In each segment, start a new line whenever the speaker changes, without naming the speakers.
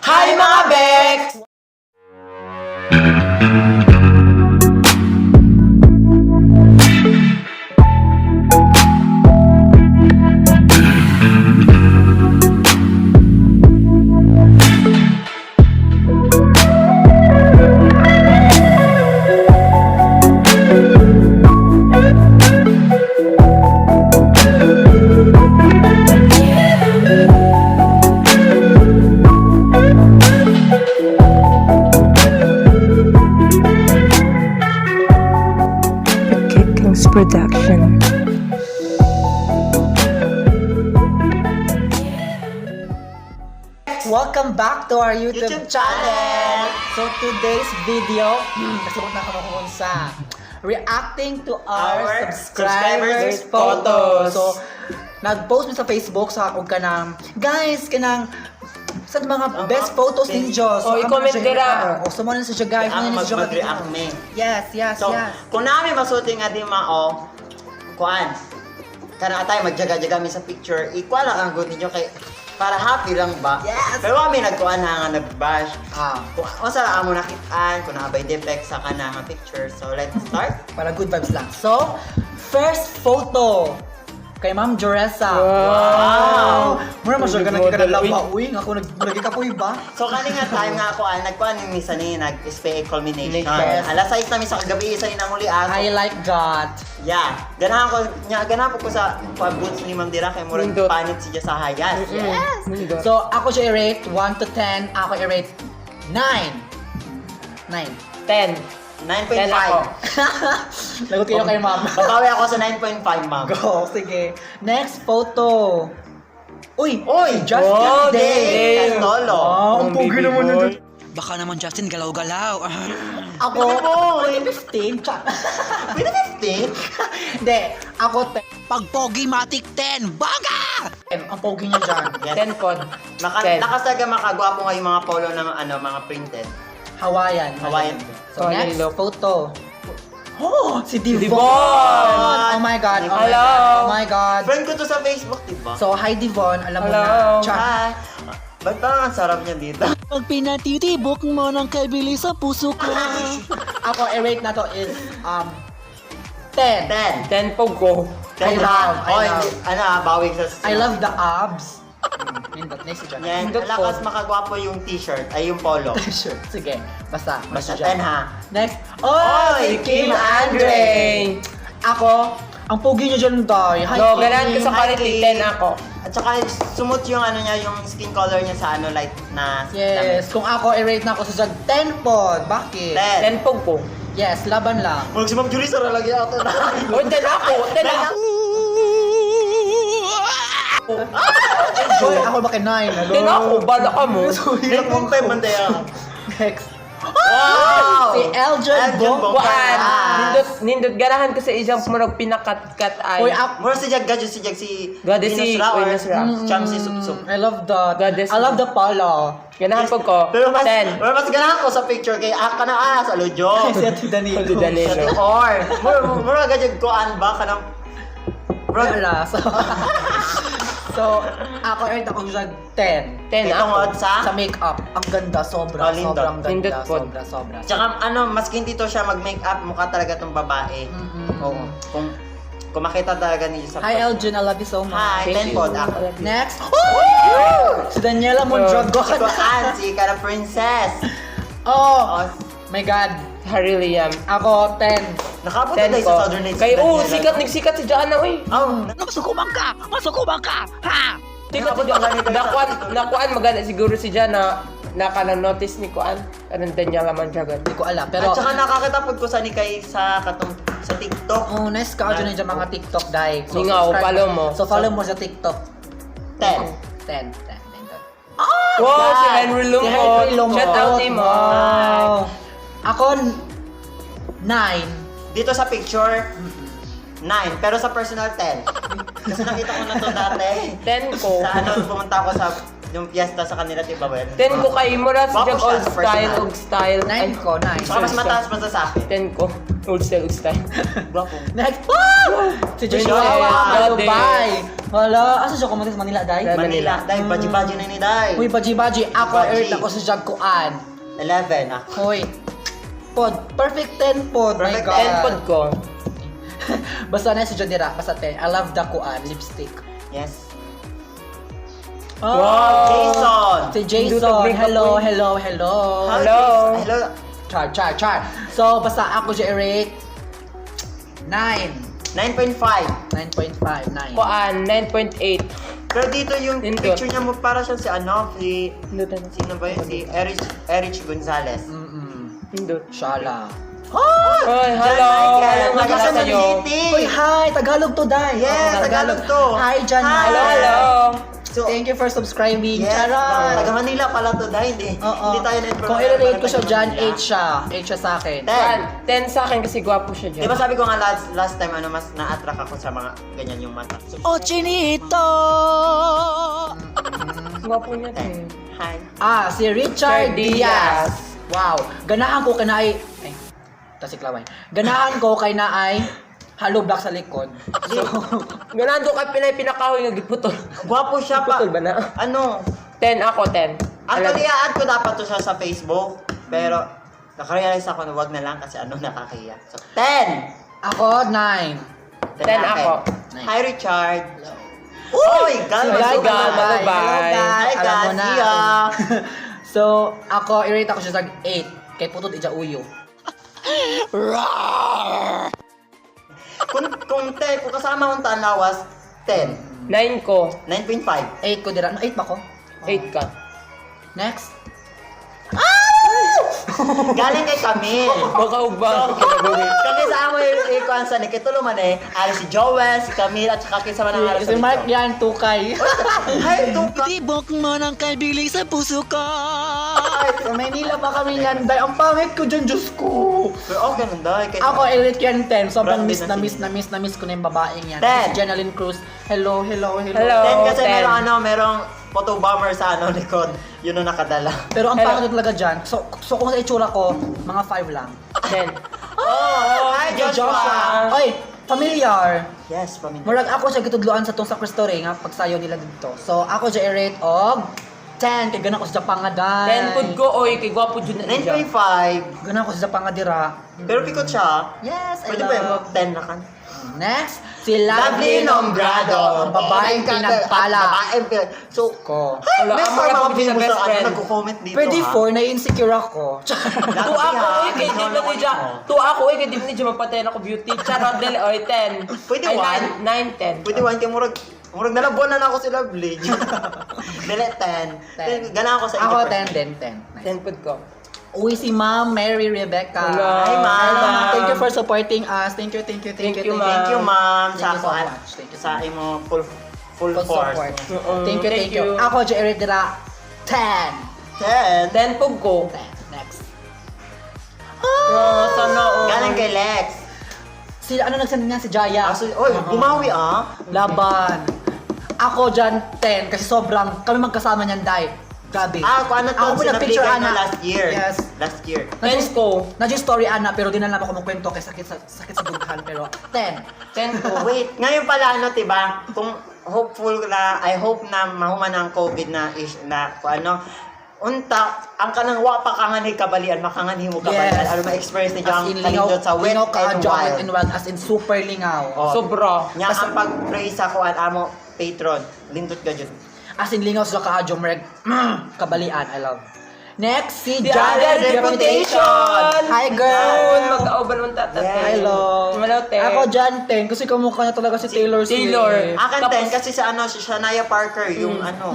Hi mga beks!
Production.
Welcome back to our YouTube channel! So today's video, kasabot na kamo sa reacting to our subscribers' photos. So, nag-post mo sa Facebook sa akong kanang, guys, kanang sa mga best photos ninyo.
So, i-comment dira.
O, sumanan sa siya, guys.
Ang mag-react me.
Yes.
So, kung namin masuti nga di mao, kuan, kana tayo magjaga-jaga mi sa picture, equal lang ang good ninyo kay para happy lang ba?
Yes!
Pero kami nagkuan nga nag-bash. Kung sa amo nakitaan, kung nakabay defect sa kana nga picture. So, let's start.
Para good vibes lang. So, first photo. Kay Ma'am Joressa.
Wow!
Mura mo siya ka nagkakalaw ba? Uy, ako nagkikapoy ba?
So, kani nga time nga ako, nagkuan ni Misa ni nag-SPA culmination.
Yes.
Alas 6 namin sa kagabi, isa ni namuli ako.
I like that.
Yeah. Ganahan ko sa pag-boots ni Ma'am Dira kay murag
Nindot.
panit siya sa hayas.
Yes! So, ako siya i-rate 1 to 10. Ako i-rate 9. 9.
10.
9.5.
Lagot kayo kay Ma'am.
Babawi ako sa 9.5, Ma'am.
Go, sige. Next photo. Uy!
Uy!
Justin
Day! Castolo.
Ang pogi naman yun.
Baka naman Justin galaw-galaw.
Ako,
Boy!
15.
Pwede 15?
Hindi, ako 10.
Pag pogi matik 10, baga!
Ang pogi niya dyan.
Yes.
10 pod. 10.
Nakasaga makagwapo nga yung mga polo ng mga printed.
Hawaiian.
Hawaiian.
So,
Hawaiian
next
look.
photo. Oh, si Devon!
Devon!
Oh my God.
Hello!
Oh my God.
Friend ko to sa Facebook, diba?
So, hi Devon. Alam mo
Hello.
na. Char.
Hi! Ba't parang ang sarap niya dito?
Pag pinatitibok mo ng kabilis sa puso ko.
Ako, i-rate na to is 10.
10.
10 pod ko.
I love.
Bawig sa...
I love the abs. Nindot, next siya.
Yan,
Nindot
lakas
po.
makagwapo yung t-shirt, ay yung polo.
Sure. Sige, basta.
Basta
dyan.
10 ha.
Next.
Oy, Kim Andre!
Ako, ang pogi niya dyan, Day. Hi,
No,
Kim.
ganahan ko sa quality 10 ako.
At saka sumot yung ano niya, yung skin color niya sa light na
Yes, kung ako, i-rate na ako sa 10 pod. Bakit?
10.
10 pod ko.
Yes, laban lang.
Huwag si Ma'am Julie, sara lagi ako na.
O, 10 ako. 10 ako.
Joy, ako ba kay 9?
10 ako. Bala ka mo.
Hirap mong pay mandaya.
Next.
Wow!
Si Eljon Bongga.
Kuan. Nindot ganahan ko sa isang murag pinakat-kat ay.
Uy, ako.
Mura si Jag Gadyo, si Jag si
Gadyo si
Venus Ra or
Venus Ra.
Cham si Sup-Sup.
I love that.
Goddess.
I love the polo.
Ganahan pod ko.
Pero mas
10.
ganahan ko sa picture kay kana sa Lujo.
Si Ate Danilo.
Ate Danilo.
Or mura gadyo kuan ba kanang
Wala. So, ako i-rate ako sa 10.
10 ako.
tungod
Sa
sa
makeup, ang ganda, sobra,
Oh, lindot.
sobrang ganda,
Lindot po.
sobra.
Tsaka maskin dito siya mag-makeup, mukha talaga tong babae. Oo. Kung makita talaga niyo sa
Hi Eljon, I love you so much.
Hi,
Thank
10 pod
you.
ako.
Next, si Daniela
Si
Mondragon.
Kuan, si Cara Princess.
Oh,
Oh,
my God.
Hariliam.
Ako, 10.
nakapunta
10
tayo
ko.
sa Southern Nights.
Kay sikat si Jana oy.
Oh,
Masukubang ka! Masukubang ka! Ha!
Sikat si Jana. Nakuan magana siguro si Jana naka-notice ni Kuan. Anong Daniela Mandragon.
Hindi ko alam, pero...
at saka nakakatapod ko sa ni kay sa TikTok.
Oh, nice ka dyan yung mga TikTok, Dai.
Lingaw,
subscribe
follow mo.
So, follow mo sa TikTok.
10.
10.
Wow, si Henry
Si Henry
Lumot.
Lumot.
Shout out ni mo.
Wow. Ako, 9.
Dito sa picture, 9. Pero sa personal, 10. Kasi nakita ko na to dati.
10 ko.
Sa pumunta ako sa yung piyesta sa kanila, di ba, well?
10 ko kay mo na si
Wapo
Jag
siya
old
sa
style,
personal.
og style.
9 ko, 9.
Saka mas mataas pa sa akin.
10 ko. Old style, old style.
Gwapo.
Next. Wow! Si Joshua,
Grabe.
Dubai. Wala, asa siya kumunta sa Manila, Day?
Manila. Dahil baji-baji na ni Day.
Uy, baji-baji. Ako,
Baji.
Eric, ako sa Jagkuan.
11 ako.
Hoy. Pod. Perfect 10 pod. My
Perfect
God.
10 pod ko.
Basta na si Jodira. Basta 10. I love the kuan. Lipstick.
Yes.
Oh,
Wow.
Jason.
Si
Hindi to
Jason.
break up,
Hello,
uy.
hello, hello.
Hello.
Hello.
Char. So, basta ako si Eric. 9.
9.5.
9.5. 9.
Kuan, 9.8.
Pero dito yung
Nindot.
picture niya mo para siya si ano, si...
Hindutan.
Sino ba yun? Si Erich Gonzalez.
Hindut.
Shala.
Oy, hello.
Michael.
Magkala
Taga
sa'yo.
City.
Uy, hi! Tagalog to, Day.
Yes,
Oo,
Tagalog to.
Hi, Jan.
Hi.
Hello, hello.
So,
Thank you for subscribing.
yes,
Charot.
taga Manila pala to dahil hindi.
Oo.
Hindi tayo na-inform.
Kung i-rate ko siya dyan, 8 siya. 8 siya sa akin.
10.
10 sa akin kasi gwapo siya
Di
dyan.
ba sabi ko nga last time ano mas na-attract ako sa mga ganyan yung mata. So,
O Chinito!
Gwapo niya din.
hi.
Si Richard
Richard
Diaz.
Diaz.
Wow. Ganahan ko kanay... Ay, tasiklaway. Ganahan ko kay naay hollow block sa likod. So,
Ganaan ko kay pinakahoy nga giputol.
Gwapo siya pa.
Putol ba na?
Ano?
10 ako, 10.
Actually, i-add ko dapat to siya sa Facebook. Pero, nakarealize ako na wag na lang kasi ano nakakahiya. So, 10!
ako, 9.
10 ako.
Hi, Richard. Uy!
Gal,
Gal,
bye-bye.
Hi,
Alam mo
guys.
na.
See ya.
So, ako, i-rate ako siya sa 8. Kay putod ija uyo.
Kung kasama kong tanawas, 10.
9 ko.
9.5.
8 ko dira. 8 ba ko?
8 ka.
Next.
Galing kay Camille.
Baka ugba.
Kami sa amo yung ikuan sa nikitulo man ali si Joel, si Camille, at saka kinsa man ang araw
Si Mark yan, tukay.
Hi, tuka.
Tibok mo ng kaibiling sa puso ko.
Sa Maynila pa kami yan. Day, ang pangit ko dyan, Diyos ko.
Pero ganun daw.
Ako, i-rate ko yan 10. Sobrang
Brand
miss
din
na
na
miss ko na yung babaeng yan.
10.
Si Jenaline Cruz. Hello.
Hello.
10 kasi
10.
merong photo bomber sa likod. Yun ang nakadala.
Pero ang
Hello.
pangit talaga dyan. So kung sa itsura ko, mga 5 lang.
10.
Hi, Joshua.
Oy, familiar.
Yes, pamilya.
Murag ako siya gitudloan sa tong sa Cristore nga pagsayo nila dito. So ako siya i-rate og 10 kay ganun ko sa Japan nga day.
10 pod ko, oy, kay gwapo dyan na dyan.
9.5.
Ganun ko sa Japan nga dira.
Pero pikot siya.
Yes, I
Pwede ba yung
love.
10 na kan?
Next, si Lovely
Lovely
Nombrado. Ang babaeng pinagpala
Babaeng
so ko.
Wala,
May
ang
for
mga
mga
kapatid na
views
best
sa
friend.
nagko-comment dito.
Pwede
ha?
4 na insecure ako.
Tu ako, oy, kay di mo ni dyan. Tu ako, oy, kay di mo ni dyan mapatayin ako beauty. Charot, dali, oy, 10.
Pwede
Ay,
1?
9, 10.
Pwede 1 kay murag nalabuan na ako si Lovely. Dili 10. Gana ako sa
Ako
80%.
10, 10.
10 pod ko.
Uy, si Ma'am Mary Rebecca.
Hello.
Hi, Ma'am.
Hello, Ma'am. Thank you for supporting us. Thank you.
Thank you,
Thank you,
Ma'am.
ma'am.
Thank you so
Sa
much. Thank you so
sa imo full
Full
force.
support.
Oo,
Thank
thank
you.
you.
Ako, Jerry Dira, 10.
10.
10 pod ko.
10. Next.
Oh, sana, oh.
Galing kay Lex.
Si, ano nagsend niya? Si Jaya.
Oy, bumawi ah.
Laban. Ako dyan, 10. Kasi sobrang, kami magkasama niyan, Day. Grabe.
Kung ano to,
Ako pinapicture,
sinabligay
Ana.
na last year.
Yes.
Last year.
Thanks ko.
Nandiyo yung story, Ana, pero di na lang ako magkwento kay sakit sa dughan. Pero 10.
10 ko.
Wait, ngayon pala ano, 'di ba? Kung hopeful na I hope na mahuman ang COVID na kung ano unta ang kanang wa pa kanganhi kabalian makanganhi mo kabalian
Yes.
ano ma-experience ni
As
Jang
in,
kalindot sa wet
lingaw ka,
and
Jang,
wild.
wet and wild. As in, super lingaw.
Oh.
Sobra.
Nya ang pag-pray sa kuan amo patron lindot ka jud.
As in, lingaw sa kaadyo, mereg, kabalian, I love. Next, si
The
Jared
Other
Reputation. Hi, girl.
Mag-aubal mong tatat.
Yes.
Hello.
Hello, te.
Ako dyan, 10, kasi kamukha niya talaga si Taylor Swift.
Taylor.
Akan
Tapos-
10 kasi sa ano si Shania Parker yung ano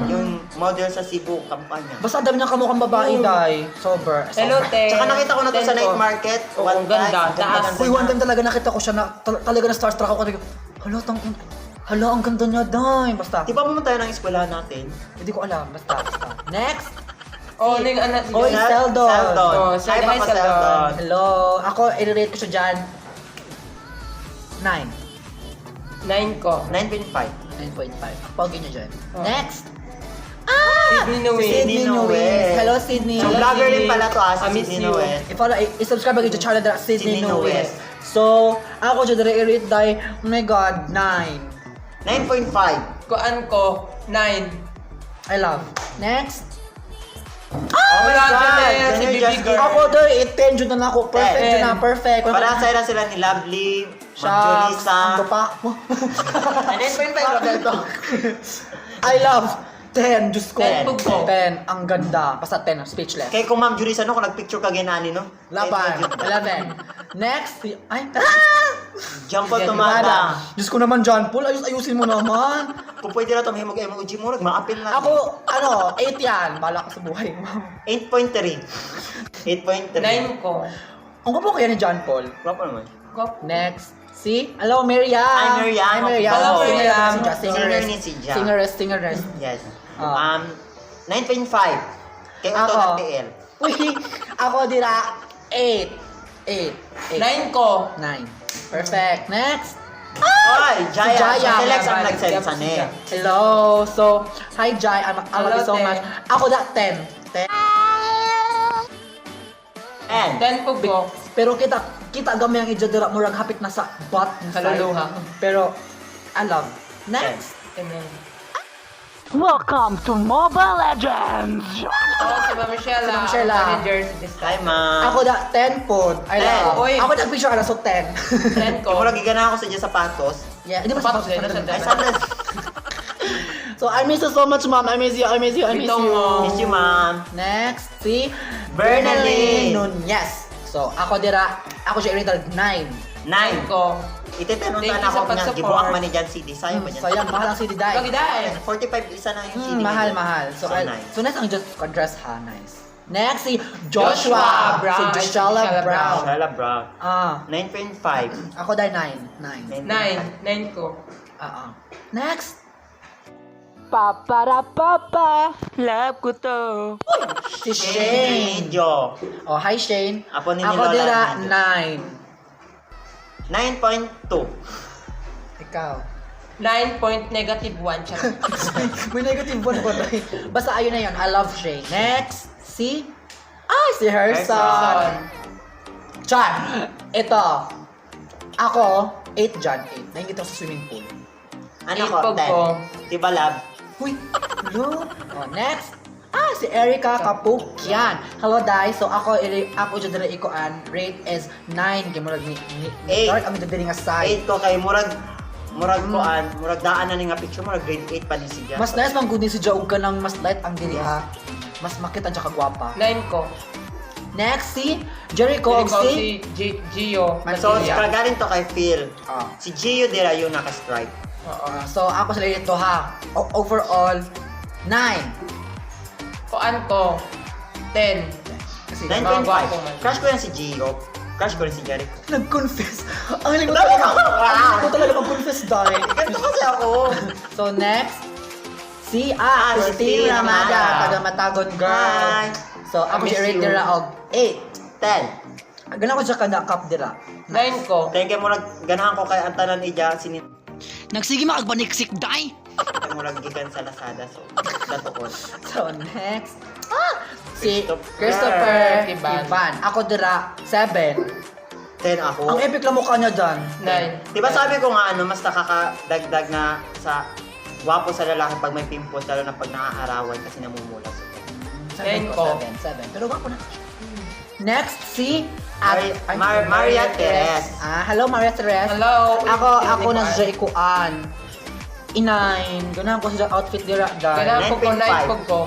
yung model sa Cebu kampanya.
Basta dami niyang kamukhang babae, Day. Sober.
Hello, te.
Tsaka nakita ko na to
10
sa night
ko.
market.
Oo,
one
ang ganda.
time.
Taas.
Uy, one time talaga nakita ko siya na, talaga na starstruck ako. Hala, ang ganda niya, Day. Basta,
Di ba pumunta tayo ng eskwelahan natin?
hindi ko alam. Basta. Next.
Oh, ning anak si
Oy,
Jonah.
Seldon.
Seldon.
Oh,
Hi,
hi,
Papa
Seldon.
Seldon.
Hello. Ako, i-rate ko siya dyan. 9.
9 ko.
9.5.
9.5. Pogi niya dyan.
Oh.
Next.
Sydney Nuez.
Sydney Nuez. Hello, Sydney.
So,
Hello,
vlogger rin
Sydney.
pala to,
I miss
Sydney
you.
Nuez.
I-follow, i-subscribe ang channel na Sydney
Sydney
Nuez.
Nuez.
So, ako dyan i-rate dahil, oh my God, 9.
9.5.
Kuan ko, 9.
I love. Next.
Oh my
Wala
God!
dyan eh,
Can
si
you
Bibi
just
girl.
Ako doon, 10 dyan na ako. Perfect
10.
dyan na, perfect.
Para sa sila ni Lovely,
Shucks, ang
Julissa.
tupa.
And 9.5 Roberto.
I love 10, Diyos ko.
10 po.
10, ang ganda. Basta 10, speechless.
Kaya kung Ma'am Julissa, no, kung nag-picture ka ginani, no?
Laban, 11. Next, ay,
Jump out
Sige,
tumada.
Tumada. Diyos ko naman, John Paul, ayusin mo naman.
Kung pwede na ito, mahimog emoji mo, mag-appeal na.
Ako, 8 yan. Bala ka sa buhay mo.
8.3. 8.3.
9 ko.
Ang gwapo kaya ni John Paul.
Guwapo naman.
Next, si, hello, Miriam.
Hi, Miriam.
Hi, Miriam.
Hello,
Singer
Miriam.
si Ja,
Singer ni si Ja.
Singeress.
Yes.
Ah.
9.5. Kay Otto
Ako.
ng TL.
Uy, ako dira, 8.
9 ko.
9. Perfect. Next.
Ay, Jaya.
Si Jaya.
Si Telex ang
Jaya.
nag-send sa net.
Hello. So, hi Jai. I love
Hello,
you so
Ten.
much. Ako da 10. 10.
And,
10 po ko.
Pero kita gamay ang idyo dira murag hapit na sa butt ng
Kaluluha.
Pero I love. Next.
Amen.
Welcome to Mobile Legends!
Ako si Ma'am Michelle.
Si Ma'am Michelle, ah.
Manager sa this
hi
time.
ma'am.
Ako da 10 po. I
10.
love.
Uy.
Ako nag-picture ka na so 10.
10 ko.
Kung lagi gana ako sa dyan sapatos.
Yeah, hindi mo
Sapatos
sapatos
din,
ka
nasa
Ay,
na.
sapatos.
So I miss you so much, ma'am. I miss you.
Ito mo.
Miss you, ma'am.
Next, si
Bernalyn
Nunez. So ako dira, ako siya i-rate 9.
9.
9 ko.
Ititanong
Thank
na
you sa
ako niya.
pag-support.
Gibuak man ni Jan CD. Sayang ba dyan?
Sayang, mahal ang CD dahil.
Lagi dahil.
45 isa na yung CD.
Mahal. So,
So, nice.
so next ang just dress ha, nice. Next si Joshua
Brown.
Si Joshua Brown.
Shala Brown. 9.5.
Ako dahil 9.
9 ko.
Next.
Paparapapa! Love ko to!
Si Shane.
Ninyo.
Oh, hi Shane.
Apo ni
Ako
Lola
dira
Ninyo.
9.
9.2.
Ikaw.
9.-1 siya.
May negative one ba tayo? Basta ayun na yun. I love Shane. Next. Si Herson.
Herson.
Chan. Ito. Ako, 8 dyan. 8. Nahingit ako sa swimming pool.
Ano ko?
Ipog ko.
10. Diba, lab?
Uy, hello. Oh, next. Si Erica Kapukyan. Hello, guys. So, ako dyan dala ikoan. Rate is 9. Kaya murag ni
Eight.
Dark ang dali nga side.
8 ko kay murag koan, murag daan na ni nga picture, murag grade 8 pa ni siya.
Mas nice mang good ni si Joe ka ng mas light ang dili ha. Mas makita siya kagwapa.
9 ko.
Next, si Jericho.
Hindi ko
Si
si Gio.
So,
Matilla.
galing to kay Phil.
Ah.
Si Gio dira yung naka-stripe.
So, ako sila dito ha. Overall, 9.
Kuan ko. 10.
Kasi
9.5. Crush ko yan si Gio. Crush ko rin si Jericho.
nag-confess. Ang hiling ko
Dami
talaga.
ka!
Ang hiling ko talaga mag-confess dahil.
Ganito kasi ako.
So, next, si
Christine
Christine Ramada.
Ramada.
Taga Matagon girl.
Hi.
So, ako
I miss
siya rate
you.
dira og 8.
10.
Ganun ko siya kada-cup dira.
9 ko.
Kaya murag ganahan ko kay antanan ija sinin.
Nagsige makagpaniksik, day!
Kaya murag gikan sa Lazada. So, datukon.
So, next, si
Christopher
Christopher Ivan. Ako dira, 7.
10 ako.
Ang epic lang mukha niya dyan.
9.
Diba sabi ko nga mas nakakadagdag na sa gwapo sa lalaki pag may pimples, lalo na pag naaarawan kasi namumula. So,
9 ko.
7. Pero gwapo na. Next, si
Maria Teres.
Hello, Maria Teres.
Hello.
Ako na siya ikuan. Inain. Ganahan ko siya outfit dira dyan.
Ganahan ko 9 ko.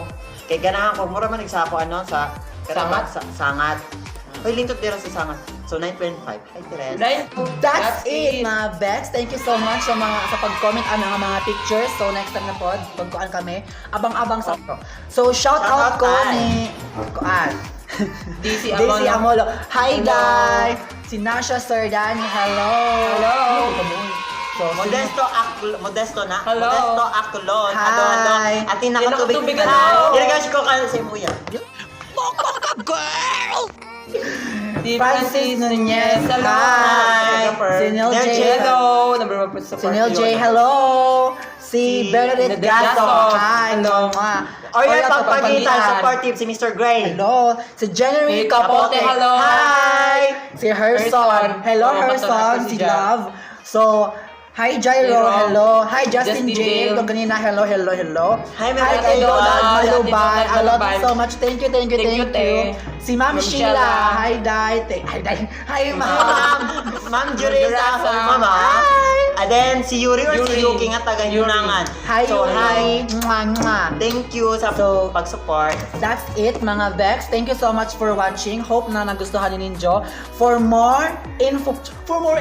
Kaya ganahan ko, mura man nagsako sa
Sangat?
Sangat. Hoy, lintot dira sa sangat. So, 9.5. Hi, Teres.
9 ko.
That's it, mga beks. Thank you so much sa pag-comment ang mga pictures. So next time na po, pagkuan kami, abang-abang sa So shout out ko ni kuan.
DC
Daisy
Amolo.
Amolo. Hi guys. Si Nasha Sardani. Hello.
Hello.
So,
Modesto na.
Hello.
Modesto Akulon.
Hi.
Ado. Atin nakatubig
Nakatubig
ka
na.
na. Ginagash ko ka sa imuya.
Si
Francis Nunez.
Hello.
Hi.
Si Neil
Neil
J.
J.
Hello. Number 1 po sa
Si Neil J. Hello. Si Bernadette
Gaso.
Gaso. Hi.
Hello.
Mga.
Oriel
Pagpagitan.
Pagpagitan, supportive si Mr. Gray.
Hello. Si January
Hey, Kapote, hello.
Hi!
Si Herson. Hello,
Oh,
Herson.
basta
Si
siya.
Love. So, hi Jairo.
Jairo.
Hello. Hi Justin
Justin
James.
James.
Ito kanina. Hello.
Hi,
Hi
Ma'am
kay
Donald.
Donald
Donald
Malubay. I love you
Malubay.
so much. Thank you.
Thank you, te.
Si Ma'am
Ma'am
Sheila.
Sheila.
Hi, Dai. Hi, Dai. Hi,
Hi,
Ma'am.
Ma'am. Ma'am Jureza.
Jureza.
Mama. And then, si Yuri or si
Yuri.
Yuki nga taga
Yuri.
Yunangan.
Hi,
So, hi.
Mwah, mwah.
Thank you sa
So,
pag-support.
That's it mga Beks. Thank you so much for watching. Hope na nagustuhan ni Ninyo. For more info, for more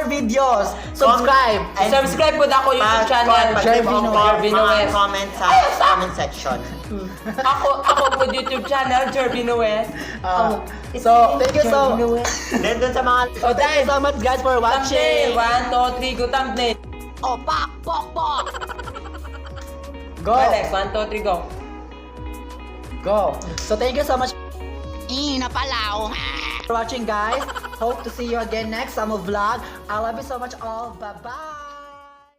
videos, subscribe.
And
Subscribe po na ako YouTube channel.
Pag-leave
Jervino
ako
Jervino
mga
West.
comment sa comment section.
Ako po YouTube channel, Jervino West.
So, thank you so
Then dun sa mga
So,
thank you so much guys for watching.
Thumbnail. 1, 2, 3, go thumbnail.
Oh, pak, pok, pok. Go.
Alex, 1, 2, 3, go.
Go. So, thank you so much
Napalaw.
for watching guys. Hope to see you again next summer vlog. I love you so much all. Bye-bye.